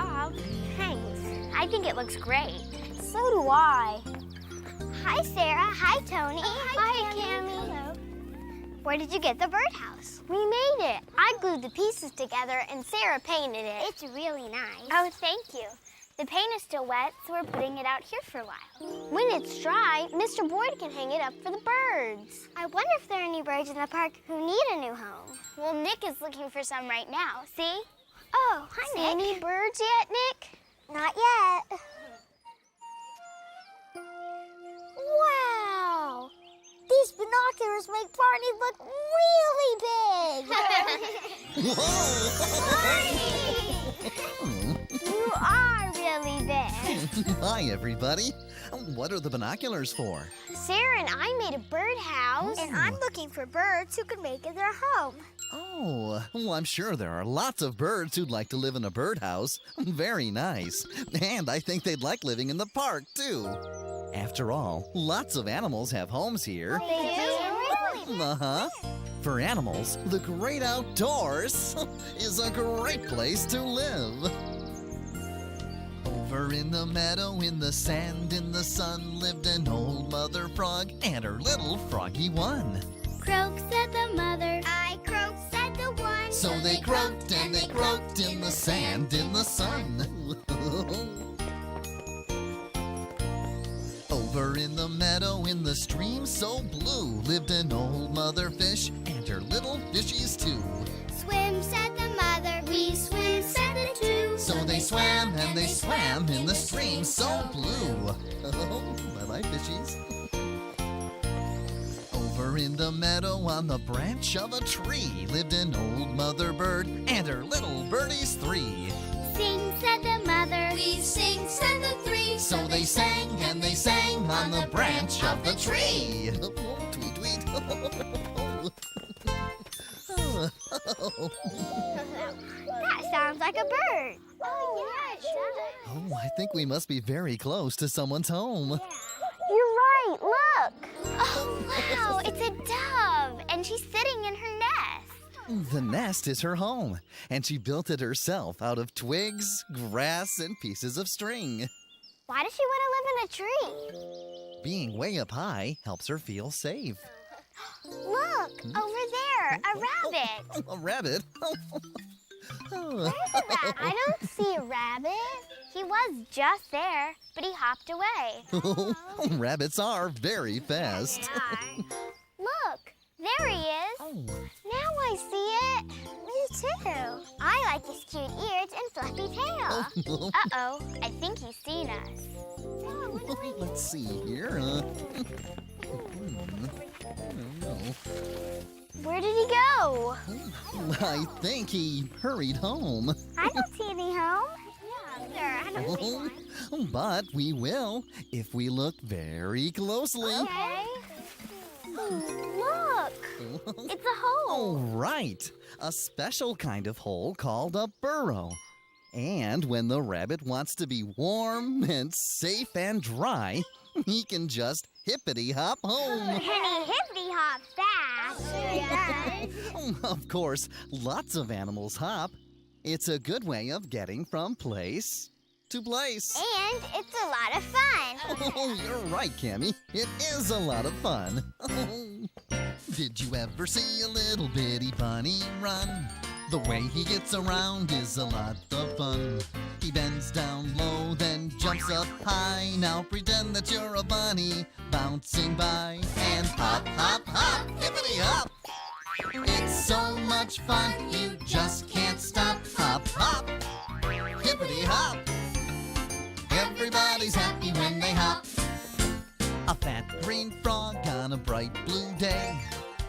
job. Thanks. I think it looks great. So do I. Hi, Sarah. Hi, Tony. Hi, Cammy. Hello. Where did you get the birdhouse? We made it. I glued the pieces together and Sarah painted it. It's really nice. Oh, thank you. The paint is still wet, so we're putting it out here for a while. When it's dry, Mr. Boyd can hang it up for the birds. I wonder if there are any birds in the park who need a new home. Well, Nick is looking for some right now. See? Oh, hi, Nick. Any birds yet, Nick? Not yet. Wow! These binoculars make Barney look really big. You are really big. Hi, everybody. What are the binoculars for? Sarah and I made a birdhouse. And I'm looking for birds who can make it their home. Oh, well, I'm sure there are lots of birds who'd like to live in a birdhouse. Very nice. And I think they'd like living in the park, too. After all, lots of animals have homes here. They do? Really? Uh-huh. For animals, the great outdoors is a great place to live. Over in the meadow, in the sand, in the sun, lived an old mother frog and her little froggy one. Croak, said the mother. I croak, said the one. So they croaked and they croaked in the sand, in the sun. Over in the meadow, in the stream so blue, lived an old mother fish and her little fishies too. Swim, said the mother. We swim, said the two. So they swam and they swam in the stream so blue. Bye-bye, fishies. Over in the meadow, on the branch of a tree, lived an old mother bird and her little birdies three. Sing, said the mother. We sing, said the three. So they sang and they sang on the branch of the tree. Tweet, tweet. That sounds like a bird. Oh, yeah, it sure does. Oh, I think we must be very close to someone's home. You're right, look. Oh, wow, it's a dove, and she's sitting in her nest. The nest is her home, and she built it herself out of twigs, grass, and pieces of string. Why does she want to live in a tree? Being way up high helps her feel safe. Look, over there, a rabbit. A rabbit? Where's a rabbit? I don't see a rabbit. He was just there, but he hopped away. Rabbits are very fast. They are. Look, there he is. Oh. Now I see it. Me too. I like his cute ears and fluffy tail. Uh-oh, I think he's seen us. Let's see here. Where did he go? I think he hurried home. I don't see any home. Yeah, I don't see one. But we will if we look very closely. Okay. Look, it's a hole. Oh, right. A special kind of hole called a burrow. And when the rabbit wants to be warm and safe and dry, he can just hippity-hop home. And he hippity-hop fast. Sure does. Of course, lots of animals hop. It's a good way of getting from place to place. And it's a lot of fun. Oh, you're right, Cammy. It is a lot of fun. Did you ever see a little bitty bunny run? The way he gets around is a lot of fun. He bends down low, then jumps up high. Now pretend that you're a bunny bouncing by. And hop, hop, hop, hippity hop. It's so much fun, you just can't stop. Hop, hop, hippity hop. Everybody's happy when they hop. A fat green frog on a bright blue day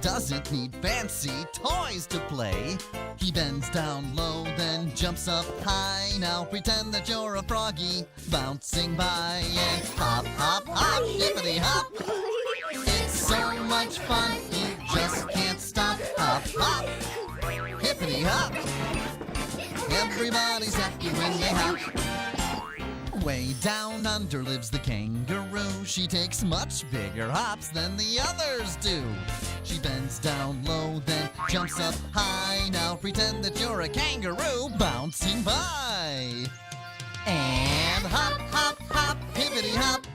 doesn't need fancy toys to play. He bends down low, then jumps up high. Now pretend that you're a froggy bouncing by. And hop, hop, hop, hippity hop. It's so much fun, you just can't stop. Hop, hop, hippity hop. Everybody's happy when they hop. Way down under lives the kangaroo. She takes much bigger hops than the others do. She bends down low, then jumps up high. Now pretend that you're a kangaroo bouncing by. And hop, hop, hop, hippity hop.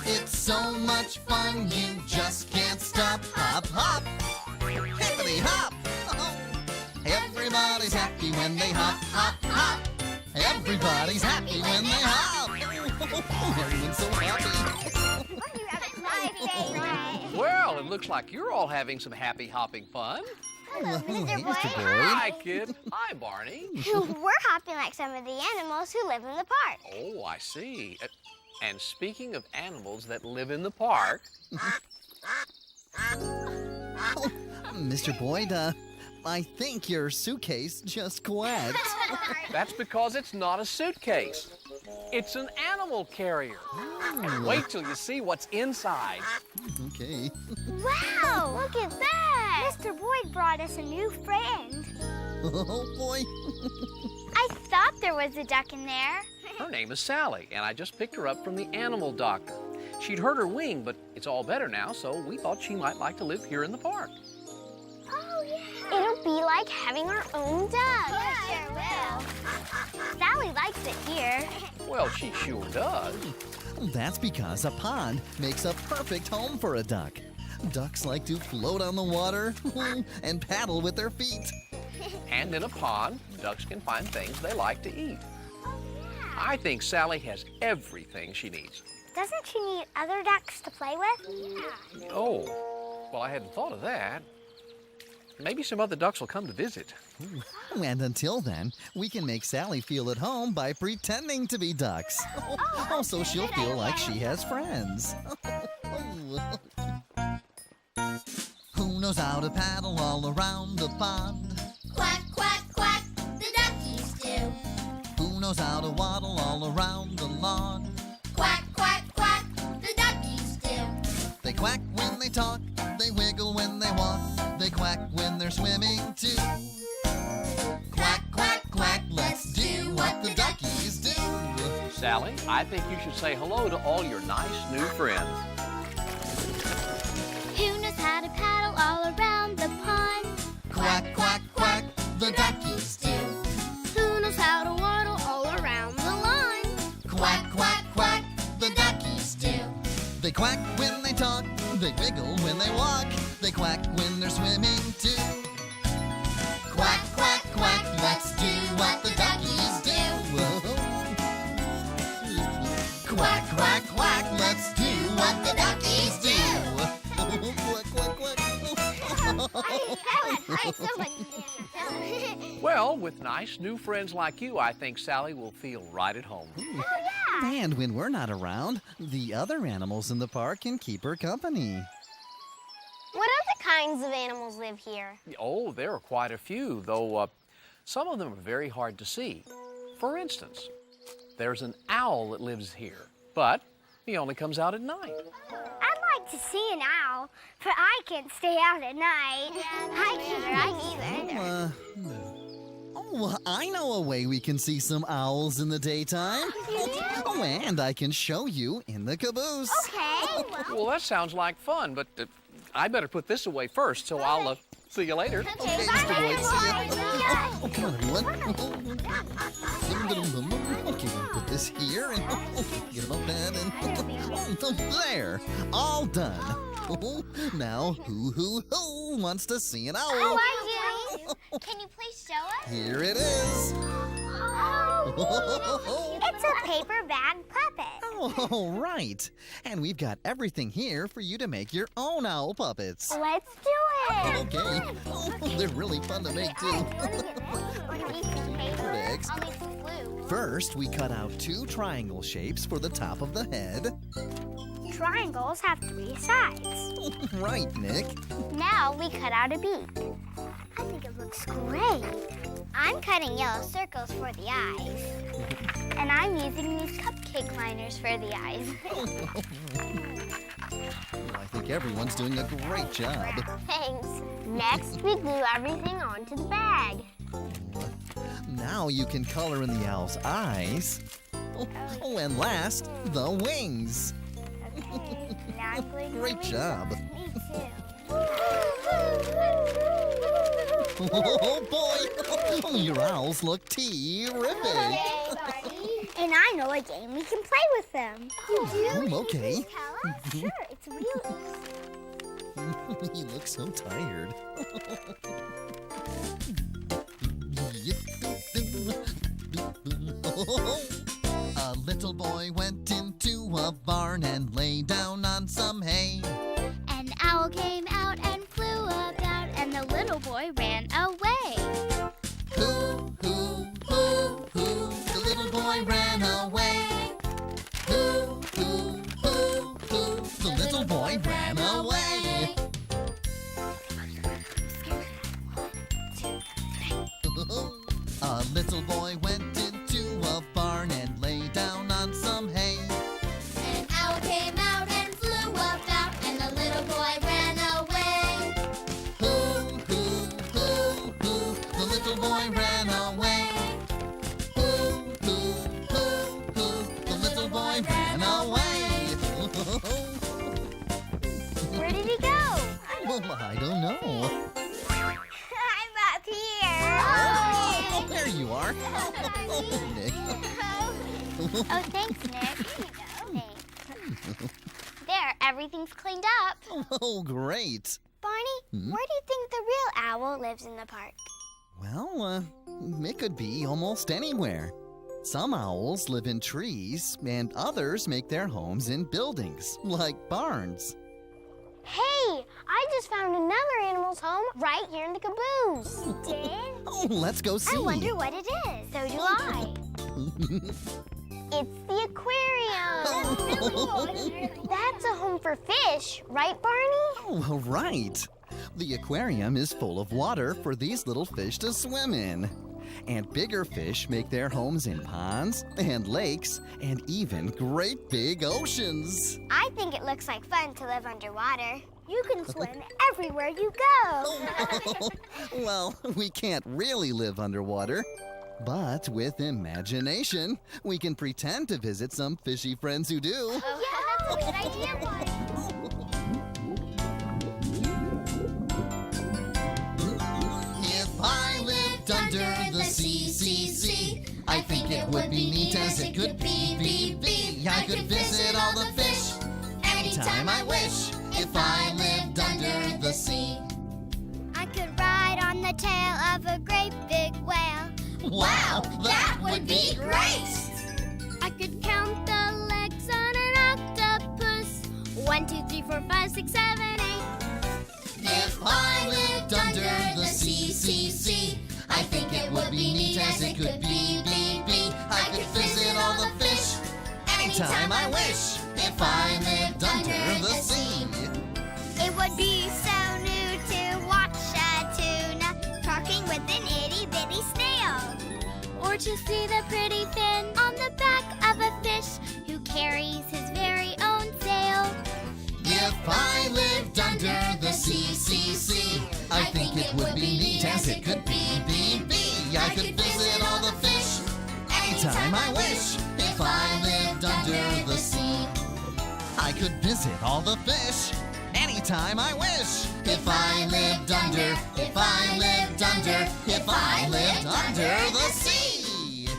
It's so much fun, you just can't stop. Hop, hop, hippity hop. Oh. Everybody's happy when they hop, hop, hop. Everybody's happy when they hop. Everyone's so happy. My favorite. Well, it looks like you're all having some happy hopping fun. Hello, Mr. Boyd. Hi, kid. Hi, Barney. We're hopping like some of the animals who live in the park. Oh, I see. And speaking of animals that live in the park... Oh, Mr. Boyd, I think your suitcase just quacked. That's because it's not a suitcase. It's an animal carrier. And wait till you see what's inside. Okay. Wow, look at that. Mr. Boyd brought us a new friend. Oh, boy. I thought there was a duck in there. Her name is Sally, and I just picked her up from the animal doctor. She'd hurt her wing, but it's all better now, so we thought she might like to live here in the park. Oh, yeah. It'll be like having our own duck. Yeah, sure will. Sally likes it here. Well, she sure does. That's because a pond makes a perfect home for a duck. Ducks like to float on the water and paddle with their feet. And in a pond, ducks can find things they like to eat. I think Sally has everything she needs. Doesn't she need other ducks to play with? Yeah. Oh, well, I hadn't thought of that. Maybe some other ducks will come to visit. And until then, we can make Sally feel at home by pretending to be ducks. Oh, so she'll feel like she has friends. Who knows how to paddle all around the pond? Quack, quack, quack, the duckies do. Who knows how to waddle all around the lawn? Quack, quack, quack, the duckies do. They quack when they talk, they wiggle when they walk, they quack when they're swimming too. Quack, quack, quack, let's do what the duckies do. Sally, I think you should say hello to all your nice new friends. Who knows how to paddle all around the pond? Quack, quack, quack, the duckies do. Who knows how to waddle all around the lawn? Quack, quack, quack, the duckies do. They quack when they talk, they wiggle when they walk, they quack when they're swimming too. Quack, quack, quack, let's do what the duckies do. Quack, quack, quack, let's do what the duckies do. Quack, quack, quack. Well, with nice new friends like you, I think Sally will feel right at home. And when we're not around, the other animals in the park can keep her company. What other kinds of animals live here? Oh, there are quite a few, though some of them are very hard to see. For instance, there's an owl that lives here, but he only comes out at night. I'd like to see an owl, but I can't stay out at night. I can't either. Oh, I know a way we can see some owls in the daytime. Oh, and I can show you in the caboose. Okay. Well, that sounds like fun, but I better put this away first, so I'll see you later. Okay, Mr. Boyd, see ya. Oh, come on, everyone. Okay, we'll put this here and get about that and there, all done. Now, who wants to see an owl? Oh, I do. Can you please show us? Here it is. It's a paper bag puppet. Oh, right. And we've got everything here for you to make your own owl puppets. Let's do it. Okay. Oh, they're really fun to make, too. Bags. I'll make some glue. First, we cut out 2 triangle shapes for the top of the head. Triangles have 3 sides. Right, Nick. Now we cut out a beak. I think it looks great. I'm cutting yellow circles for the eyes. And I'm using these cupcake liners for the eyes. I think everyone's doing a great job. Thanks. Next, we glue everything onto the bag. Now you can color in the owl's eyes. Oh, and last, the wings. Okay, now I'm gluing Great the wings job. on. Me too. Oh, boy. Your owls look terrific. Hey, Barney. And I know a game we can play with them. You do? Okay. Tell us? Sure, it's real easy. You look so tired. A little boy went into a barn and lay down on some hay. An owl came out and flew about, and the little boy ran away. Hoo, hoo, hoo, hoo, the little boy ran away. Hoo, hoo, hoo, hoo, the little boy ran away. A little boy went into a barn and lay down on some hay. An owl came out and flew about, and the little boy ran away. Hoo, hoo, hoo, hoo, the little boy ran away. Hoo, hoo, hoo, hoo, the little boy ran away. Where did he go? Well, I don't know. I'm up here. Oh, there you are. Nick. Oh, thanks, Nick. Here you go. Thanks. There, everything's cleaned up. Oh, great. Barney, where do you think the real owl lives in the park? Well, it could be almost anywhere. Some owls live in trees, and others make their homes in buildings, like barns. Hey, I just found another animal's home right here in the caboose. You did? Oh, let's go see. I wonder what it is. So do I. It's the aquarium. That's a home for fish, right, Barney? Oh, right. The aquarium is full of water for these little fish to swim in. And bigger fish make their homes in ponds and lakes and even great big oceans. I think it looks like fun to live underwater. You can swim everywhere you go. Well, we can't really live underwater. But with imagination, we can pretend to visit some fishy friends who do. Yeah, that's a good idea, Barney. If I lived under the sea, I think it would be neat as it could be. I could visit all the fish anytime I wish. If I lived under the sea. I could ride on the tail of a great big whale. Wow, that would be great! I could count the legs on an octopus. 1, 2, 3, 4, 5, 6, 7, 8. If I lived under the sea, I think it would be neat as it could be. I could visit all the fish anytime I wish. If I lived under the sea. It would be so new to watch a tuna talking with an itty-bitty snail. Or to see the pretty fin on the back of a fish who carries his very own sail. If I lived under the sea, I think it would be neat as it could be. I could visit all the fish anytime I wish. If I lived under the sea, I could visit all the fish anytime I wish. If I lived under, if I lived under, if I lived under the sea.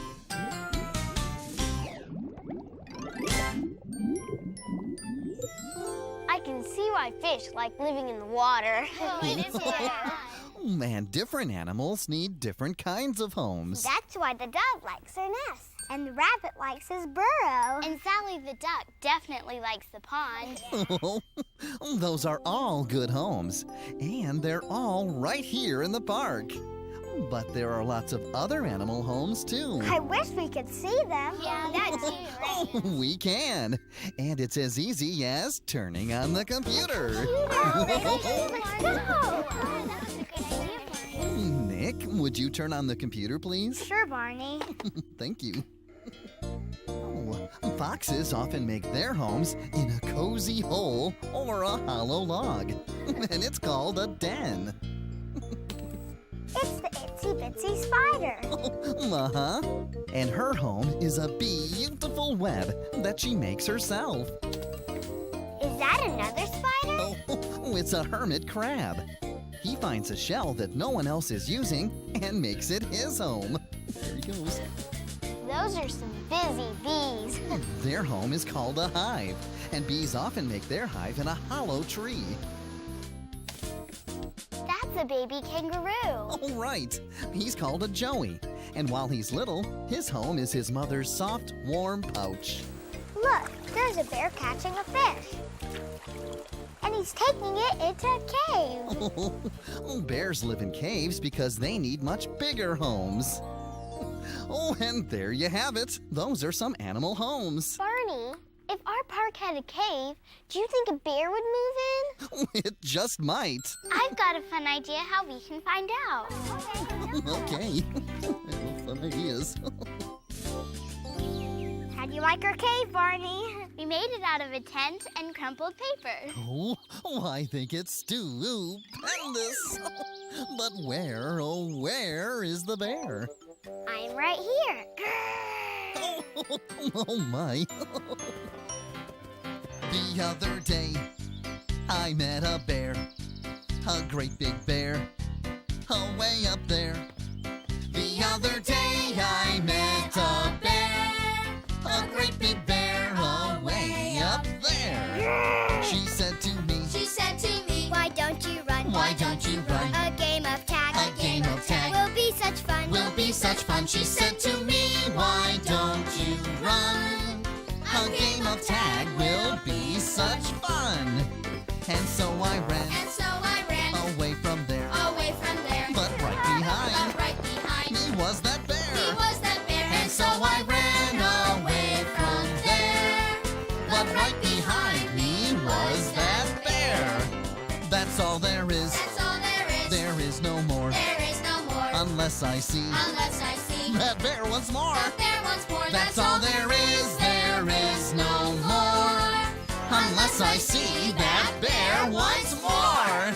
I can see why fish like living in the water. Oh, man, different animals need different kinds of homes. That's why the dove likes her nest. And the rabbit likes his burrow. And Sally the duck definitely likes the pond. Those are all good homes, and they're all right here in the park. But there are lots of other animal homes, too. I wish we could see them. Yeah, that too, right? We can. And it's as easy as turning on the computer. Let's go. Nick, would you turn on the computer, please? Sure, Barney. Thank you. Oh, foxes often make their homes in a cozy hole or a hollow log. And it's called a den. It's the itsy bitsy spider. Uh-huh. And her home is a beautiful web that she makes herself. Is that another spider? Oh, it's a hermit crab. He finds a shell that no one else is using and makes it his home. There he goes. Those are some busy bees. Their home is called a hive, and bees often make their hive in a hollow tree. That's a baby kangaroo. Oh, right. He's called a joey, and while he's little, his home is his mother's soft, warm pouch. Look, there's a bear catching a fish. And he's taking it into a cave. Oh, bears live in caves because they need much bigger homes. Oh, and there you have it. Those are some animal homes. Barney, if our park had a cave, do you think a bear would move in? It just might. I've got a fun idea how we can find out. Okay. Fun ideas. How do you like our cave, Barney? We made it out of a tent and crumpled paper. Oh, I think it's stupendous. But where, oh, where is the bear? I'm right here. Oh, my. The other day, I met a bear, a great big bear, way up there. The other day, I met a bear, a great big bear, way up there. She said to me, Why don't you run? Why don't you run? A game of tag. A game of tag. Will be such fun. Will be such fun. She said to me, why don't you run? A game of tag will be such fun. And so I ran away from there. But right behind me was that bear. And so I ran away from there. But right behind me was that bear. That's all there is. There is no more. Unless I see that bear once more. That's all there is. There is no more. Unless I see that bear once more.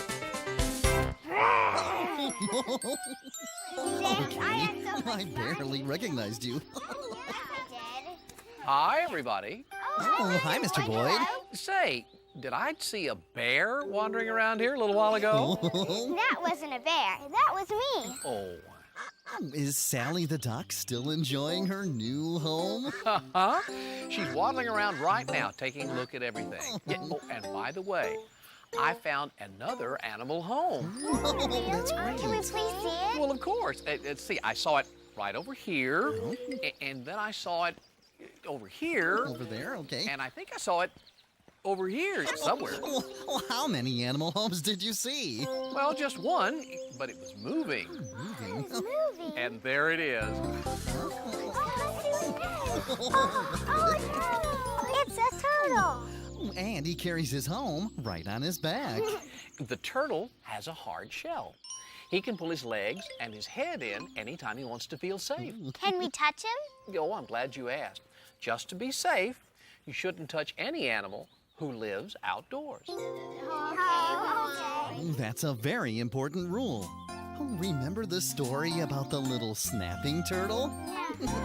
I barely recognized you. Hi, everybody. Oh, hi, Mr. Boyd. Say, did I see a bear wandering around here a little while ago? That wasn't a bear. That was me. Oh. Is Sally the duck still enjoying her new home? Huh? She's waddling around right now, taking a look at everything. Yeah, oh, and by the way, I found another animal home. Oh, that's great. Can we please see it? Well, of course. Let's see, I saw it right over here, and then I saw it over here, Over there, okay. and I think I saw it over here somewhere. Oh, how many animal homes did you see? Well, just one, but it was moving. Moving. Moving. And there it is. It's a turtle. And he carries his home right on his back. The turtle has a hard shell. He can pull his legs and his head in anytime he wants to feel safe. Can we touch him? Oh, I'm glad you asked. Just to be safe, you shouldn't touch any animal who lives outdoors. Oh, that's a very important rule. Oh, remember the story about the little snapping turtle? Yeah, I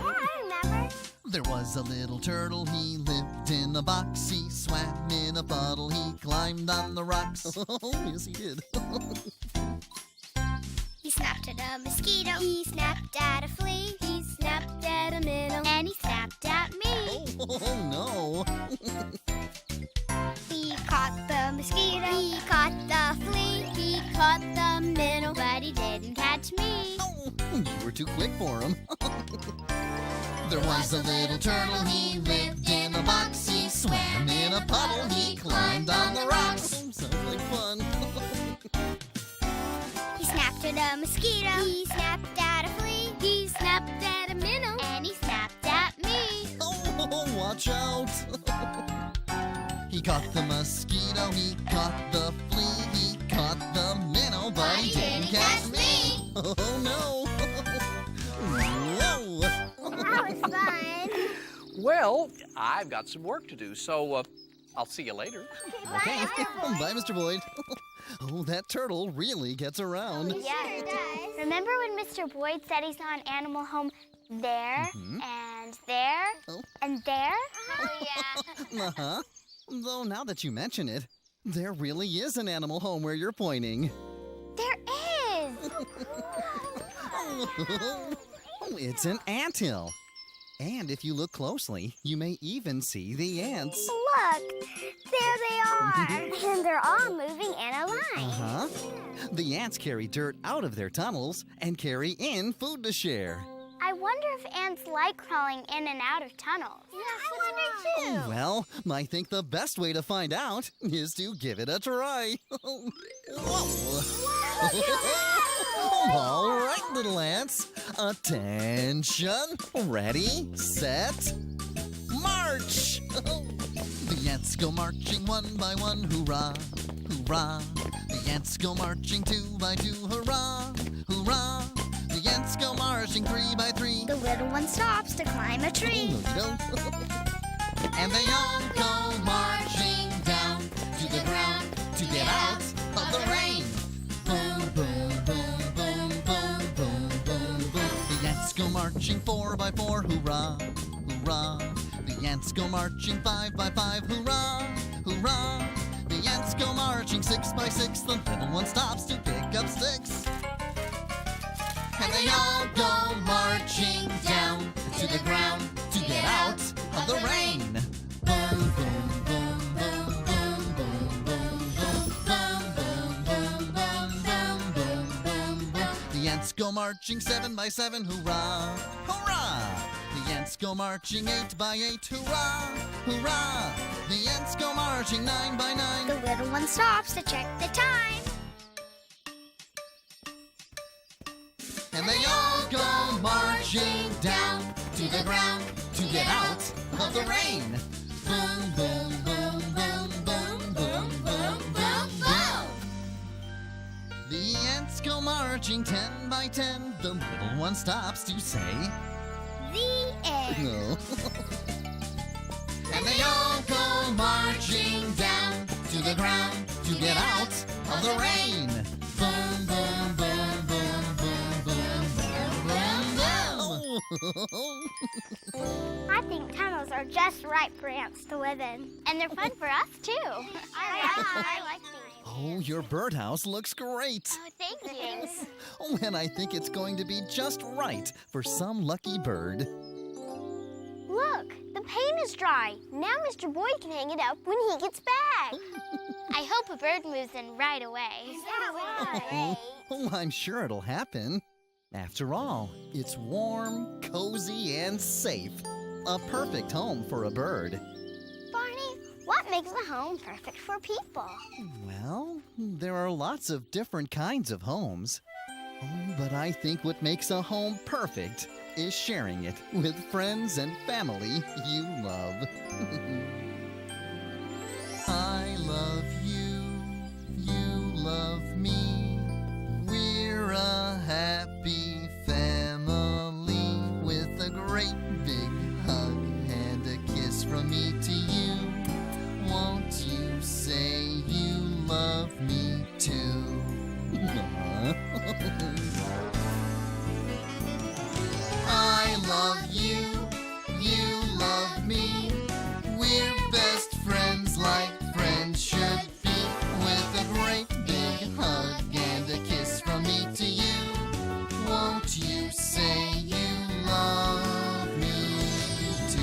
remember. There was a little turtle, he lived in a box. He swam in a puddle, he climbed on the rocks. Oh, yes, he did. He snapped at a mosquito. He snapped at a flea. He snapped at a minnow. And he snapped at me. Oh, no. He caught the mosquito. He caught the flea. He caught the minnow. But he didn't catch me. Oh, you were too quick for him. There was a little turtle, he lived in a box. He swam in a puddle, he climbed on the rocks. Sounds like fun. He snapped at a mosquito. He snapped at a flea. He snapped at a minnow. And he snapped at me. Oh, watch out. He caught the mosquito, he caught the flea, he caught the minnow, but he didn't catch me. Oh, no. Whoa. That was fun. Well, I've got some work to do, so I'll see you later. Okay, bye, Mr. Boyd. Oh, that turtle really gets around. Yeah, it does. Remember when Mr. Boyd said he saw an animal home there, and there, and there? Oh, yeah. Uh-huh. Though now that you mention it, there really is an animal home where you're pointing. There is. Oh, it's an anthill. And if you look closely, you may even see the ants. Look, there they are. And they're all moving in a line. Uh-huh. The ants carry dirt out of their tunnels and carry in food to share. I wonder if ants like crawling in and out of tunnels. Yeah, I wonder too. Well, I think the best way to find out is to give it a try. Whoa. All right, little ants. Attention. Ready, set, march. The ants go marching one by one, hoorah, hoorah. The ants go marching two by two, hurrah, hurrah. The ants go marching three by three. The little one stops to climb a tree. And they all go marching down to the ground to get out of the rain. Boom, boom, boom, boom, boom, boom, boom, boom. The ants go marching 4 by 4, hoorah, hoorah. The ants go marching 5 by 5, hoorah, hoorah. The ants go marching 6 by 6. The little one stops to pick up sticks. And they all go marching down to the ground to get out of the rain. Boom, boom, boom, boom, boom, boom, boom, boom, boom, boom, boom, boom, boom, boom, boom. The ants go marching 7 by 7, hoorah, hurrah! The ants go marching 8 by 8, hoorah, hurrah! The ants go marching 9 by 9. The little one stops to check the time. And they all go marching down to the ground to get out of the rain. Boom, boom, boom, boom, boom, boom, boom, boom, boom. The ants go marching 10 by 10. The little one stops to say, The end. no. And they all go marching down to the ground to get out of the rain. Boom, boom, boom, boom, boom, boom, boom, boom, boom. I think tunnels are just right for ants to live in. And they're fun for us, too. I like these. Oh, your birdhouse looks great. Oh, thank you. Oh, and I think it's going to be just right for some lucky bird. Look, the paint is dry. Now Mr. Boyd can hang it up when he gets back. I hope a bird moves in right away. Oh, I'm sure it'll happen. After all, it's warm, cozy, and safe. A perfect home for a bird. Barney, what makes a home perfect for people? Well, there are lots of different kinds of homes. Oh, but I think what makes a home perfect is sharing it with friends and family you love. I love you, you love me. We're a happy family with a great big hug and a kiss from me to you. Won't you say you love me too? I love you, you love me. We're best friends like friends should be. With a great big hug and a kiss from me to you. Won't you say you love me too?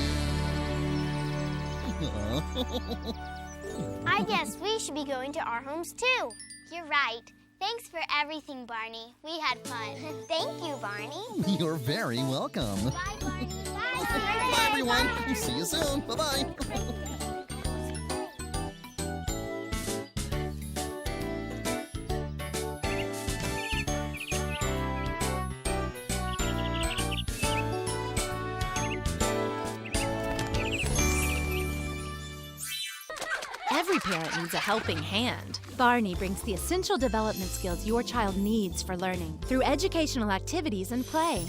I guess we should be going to our homes, too. You're right. Thanks for everything, Barney. We had fun. Thank you, Barney. You're very welcome. Bye, Barney. Bye, Bye, everyone. See you soon. Bye-bye. Every parent needs a helping hand. Barney brings the essential development skills your child needs for learning through educational activities and play.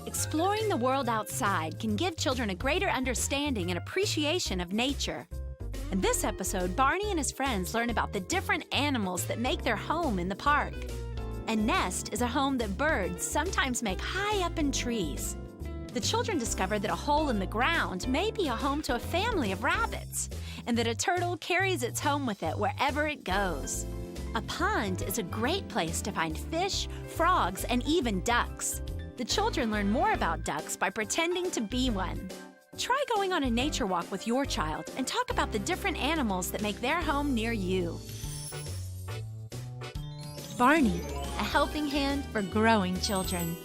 Exploring the world outside can give children a greater understanding and appreciation of nature. In this episode, Barney and his friends learn about the different animals that make their home in the park. A nest is a home that birds sometimes make high up in trees. The children discover that a hole in the ground may be a home to a family of rabbits, and that a turtle carries its home with it wherever it goes. A pond is a great place to find fish, frogs, and even ducks. The children learn more about ducks by pretending to be one. Try going on a nature walk with your child and talk about the different animals that make their home near you. Barney, a helping hand for growing children.